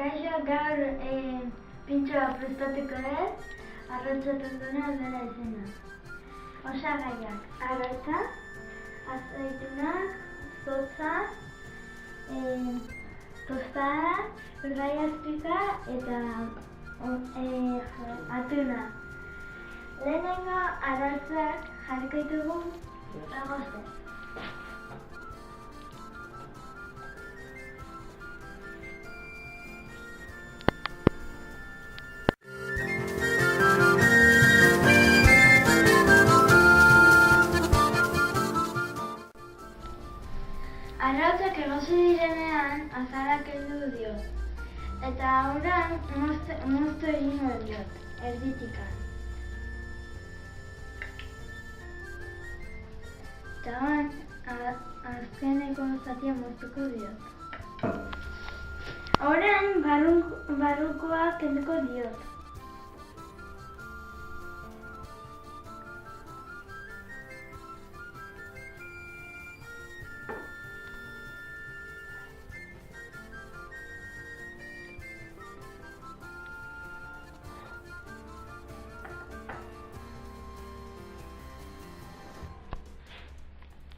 Kaixo, gaur pintxoa prestatuko dut, arrotzatzen duna dela izena. Osagaiak: arrotza, azeitunak, zotza, tostada, urdai azpika eta atuna. Lehenengo arrotzak jarriko ditugu agozten. Arrautzak egosi direnean azara kendu diot. Eta aurran moztu egingo diot, erditikan. Eta azkeneko zatia moztuko diot. Aurran barrukoa kenduko diot.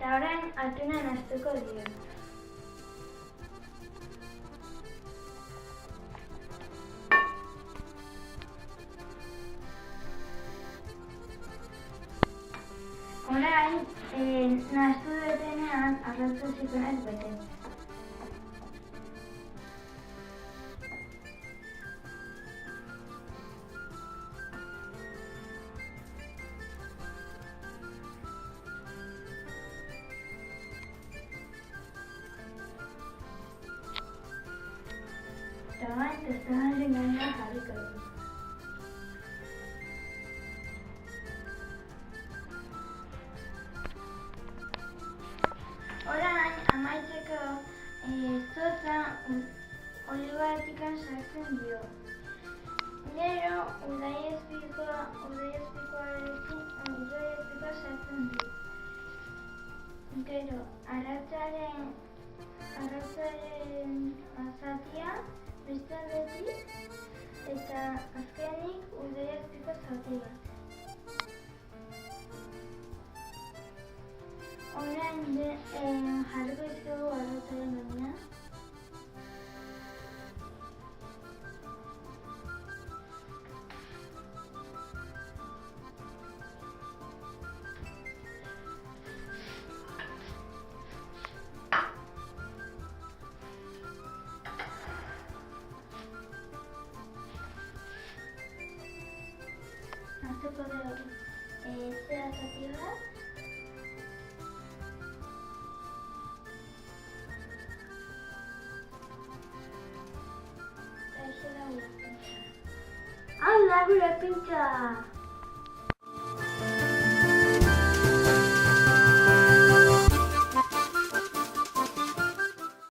Eta orain atuna nahastuko diot. Orain nahastu dutenean arrotza zikunez bete. Eta orain tostadaren gainean jarriko dut. Orain amaitzeko zotza olibaratikan sartzen dio. Gero urdai azpikoa sartzen dio. Gero arrotzaren zatia beste aldetik eta azkenik urdai azpiko zati bat. Orain jarriko dizkigu arrotzaren gainean. Hartuko dugu zera zati bat. Hau da gure pintxoa!